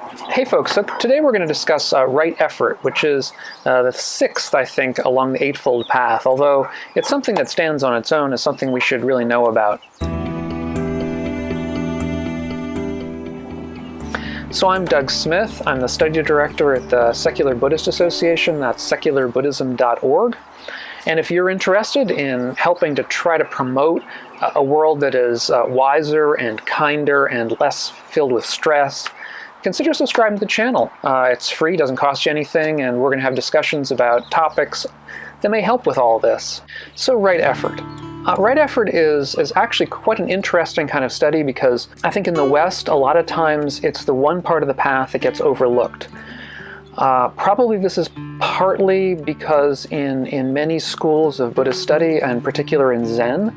Hey folks, so today we're going to discuss right effort, which is the sixth, I think, along the Eightfold Path, although it's something that stands on its own as something we should really know about. So I'm Doug Smith. I'm the study director at the Secular Buddhist Association. That's secularbuddhism.org. And if you're interested in helping to try to promote a world that is wiser and kinder and less filled with stress, consider subscribing to the channel. It's free, doesn't cost you anything, and we're going to have discussions about topics that may help with all this. So right effort. Right effort is actually quite an interesting kind of study because I think in the West, a lot of times it's the one part of the path that gets overlooked. Probably this is partly because in many schools of Buddhist study, and in particular in Zen,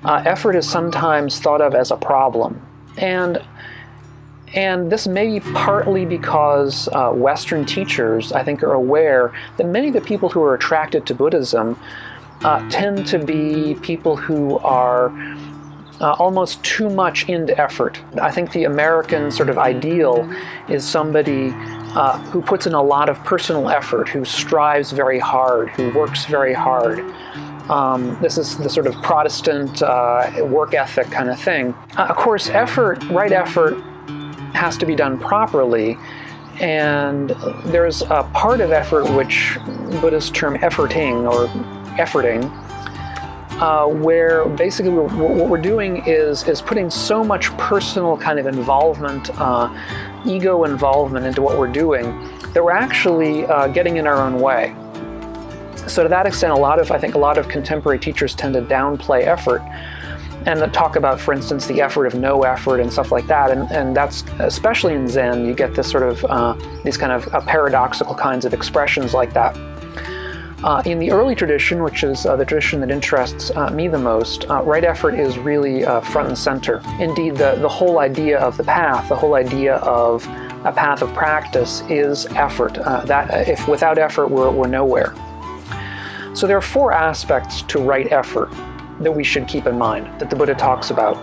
effort is sometimes thought of as a problem. And this may be partly because Western teachers, I think, are aware that many of the people who are attracted to Buddhism tend to be people who are almost too much into effort. I think the American sort of ideal is somebody who puts in a lot of personal effort, who strives very hard, who works very hard. This is the sort of Protestant work ethic kind of thing. Of course, right effort has to be done properly, and there's a part of effort which Buddhists term efforting, where basically what we're doing is putting so much personal kind of involvement, ego involvement into what we're doing that we're actually getting in our own way. So to that extent, I think a lot of contemporary teachers tend to downplay effort and talk about, for instance, the effort of no effort and stuff like that. And that's, especially in Zen, you get this sort of, these kind of paradoxical kinds of expressions like that. In the early tradition, which is the tradition that interests me the most, right effort is really front and center. Indeed, the whole idea of the path, the whole idea of a path of practice is effort. That if without effort, we're nowhere. So there are four aspects to right effort that we should keep in mind, that the Buddha talks about.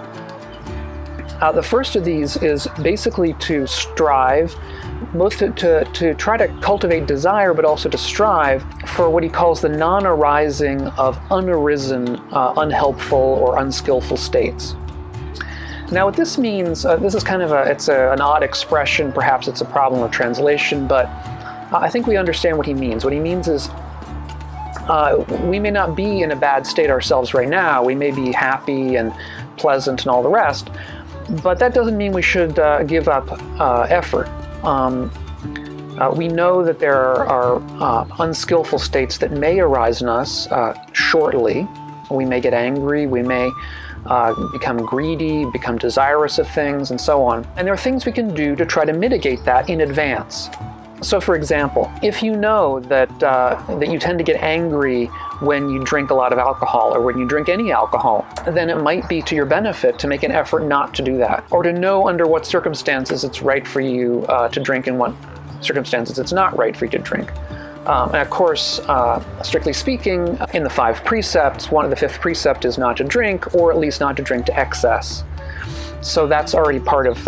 The first of these is basically to strive, both to try to cultivate desire, but also to strive for what he calls the non-arising of unarisen, unhelpful, or unskillful states. Now what this means, this is kind of an odd expression, perhaps it's a problem of translation, but I think we understand what he means. What he means is we may not be in a bad state ourselves right now. We may be happy and pleasant and all the rest, but that doesn't mean we should give up effort. We know that there are unskillful states that may arise in us shortly. We may get angry, we may become greedy, become desirous of things, and so on. And there are things we can do to try to mitigate that in advance. So for example, if you know that you tend to get angry when you drink a lot of alcohol or when you drink any alcohol, then it might be to your benefit to make an effort not to do that, or to know under what circumstances it's right for you to drink and what circumstances it's not right for you to drink. And of course, strictly speaking, in the 5 precepts, the 5th precept is not to drink, or at least not to drink to excess. So that's already part of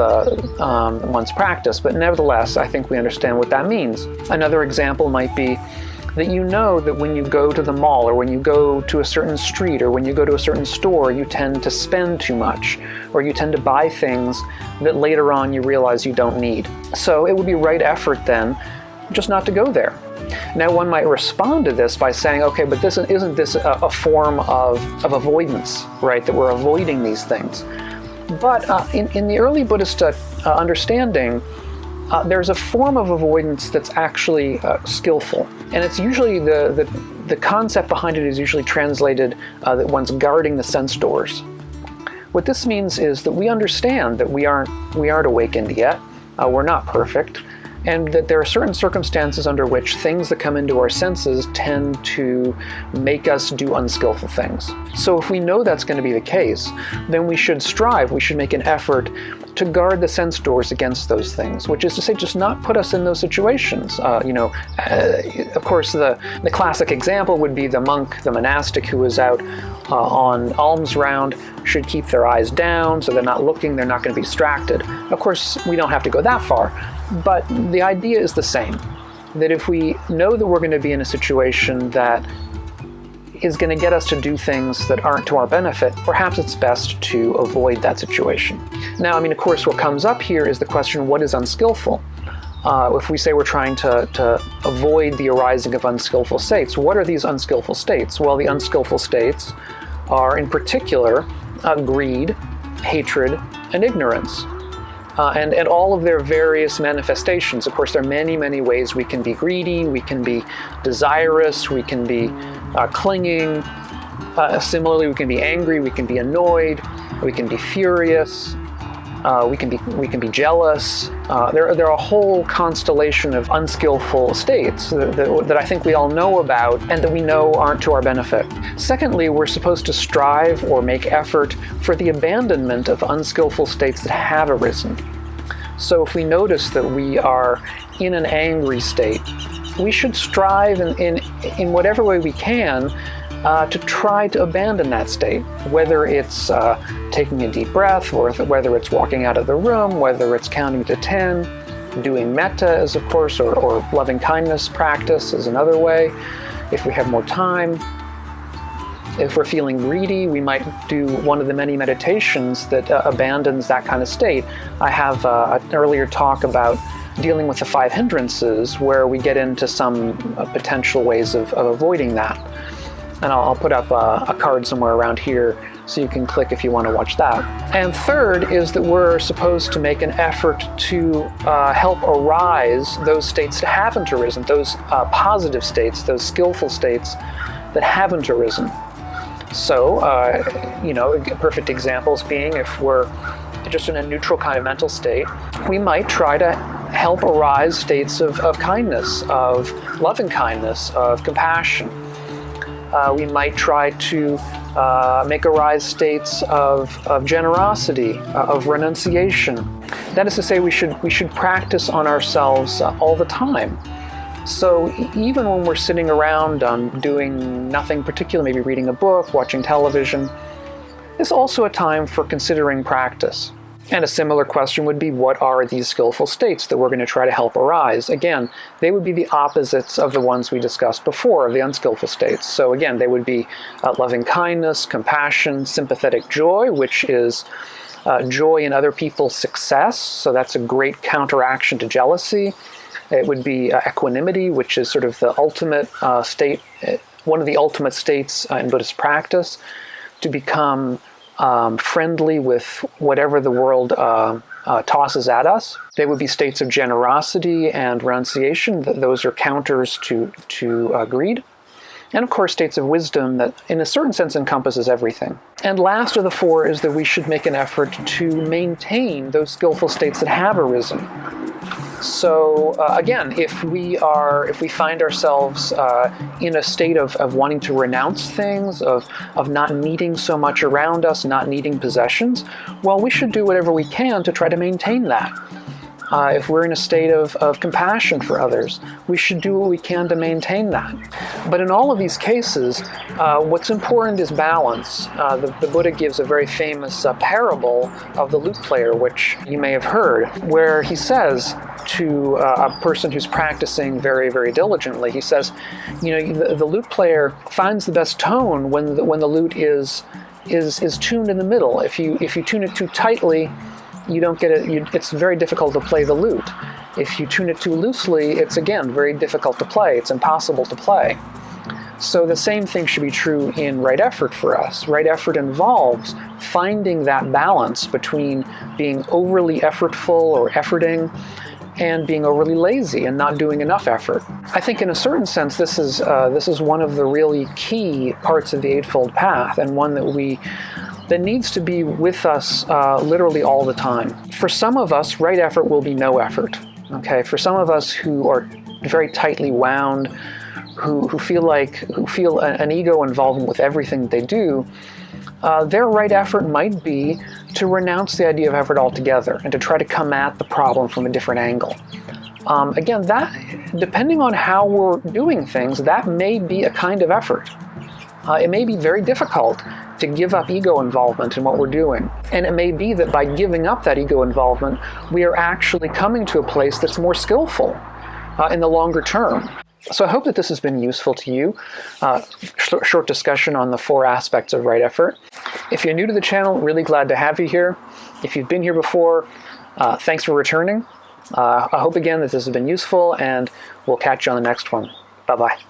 one's practice, but nevertheless, I think we understand what that means. Another example might be that you know that when you go to the mall, or when you go to a certain street, or when you go to a certain store, you tend to spend too much, or you tend to buy things that later on you realize you don't need. So it would be right effort then just not to go there. Now one might respond to this by saying, okay, but isn't this a form of avoidance, right? That we're avoiding these things. But in the early Buddhist understanding, there's a form of avoidance that's actually skillful. And it's usually, the concept behind it is usually translated that one's guarding the sense doors. What this means is that we understand that we aren't awakened yet, we're not perfect, and that there are certain circumstances under which things that come into our senses tend to make us do unskillful things. So if we know that's going to be the case, then we should strive, we should make an effort to guard the sense doors against those things, which is to say just not put us in those situations. Of course, the classic example would be the monk, the monastic who was out on alms round should keep their eyes down so they're not looking, they're not going to be distracted. Of course, we don't have to go that far, but the idea is the same. That if we know that we're going to be in a situation that is going to get us to do things that aren't to our benefit, perhaps it's best to avoid that situation. Now, of course, what comes up here is the question, what is unskillful? If we say we're trying to avoid the arising of unskillful states, what are these unskillful states? Well, the unskillful states are, in particular, greed, hatred, and ignorance. And all of their various manifestations. Of course, there are many, many ways we can be greedy, we can be desirous, we can be clinging. Similarly, we can be angry, we can be annoyed, we can be furious, we can be jealous. There are a whole constellation of unskillful states that I think we all know about and that we know aren't to our benefit. Secondly, we're supposed to strive or make effort for the abandonment of unskillful states that have arisen. So if we notice that we are in an angry state, we should strive in whatever way we can to try to abandon that state, whether it's taking a deep breath, or whether it's walking out of the room, whether it's counting to 10, doing metta is, of course, or loving kindness practice is another way. If we have more time, if we're feeling greedy, we might do one of the many meditations that abandons that kind of state. I have an earlier talk about dealing with the 5 hindrances, where we get into some potential ways of avoiding that. And I'll put up a card somewhere around here so you can click if you want to watch that. And third is that we're supposed to make an effort to help arise those states that haven't arisen, those positive states, those skillful states that haven't arisen. So, perfect examples being if we're just in a neutral kind of mental state, we might try to help arise states of kindness, of loving kindness, of compassion. We might try to make arise states of generosity, of renunciation. That is to say, we should practice on ourselves all the time. So even when we're sitting around doing nothing particular, maybe reading a book, watching television, it's also a time for considering practice. And a similar question would be, what are these skillful states that we're going to try to help arise? Again, they would be the opposites of the ones we discussed before, of the unskillful states. So again, they would be loving kindness, compassion, sympathetic joy, which is joy in other people's success. So that's a great counteraction to jealousy. It would be equanimity, which is sort of the ultimate state, one of the ultimate states in Buddhist practice, to become friendly with whatever the world tosses at us. They would be states of generosity and renunciation. Those are counters to greed. And of course, states of wisdom that in a certain sense encompasses everything. And last of the 4 is that we should make an effort to maintain those skillful states that have arisen. So again, if we find ourselves in a state of wanting to renounce things, of not needing so much around us, not needing possessions, well, we should do whatever we can to try to maintain that. If we're in a state of compassion for others, we should do what we can to maintain that. But in all of these cases, what's important is balance. The Buddha gives a very famous parable of the lute player, which you may have heard, where he says to a person who's practicing very, very diligently, he says, the lute player finds the best tone when the lute is tuned in the middle. If you tune it too tightly, you don't get it. It's very difficult to play the lute. If you tune it too loosely, it's again very difficult to play. It's impossible to play. So the same thing should be true in right effort for us. Right effort involves finding that balance between being overly effortful or efforting and being overly lazy and not doing enough effort. I think in a certain sense this is one of the really key parts of the Eightfold Path, and one that needs to be with us literally all the time. For some of us, right effort will be no effort. Okay, for some of us who are very tightly wound, who feel an ego involvement with everything they do, their right effort might be to renounce the idea of effort altogether and to try to come at the problem from a different angle. Again, that, depending on how we're doing things, that may be a kind of effort. it may be very difficult to give up ego involvement in what we're doing. And it may be that by giving up that ego involvement, we are actually coming to a place that's more skillful in the longer term. So I hope that this has been useful to you. Short discussion on the 4 aspects of right effort. If you're new to the channel, really glad to have you here. If you've been here before, thanks for returning. I hope again that this has been useful, and we'll catch you on the next one. Bye-bye.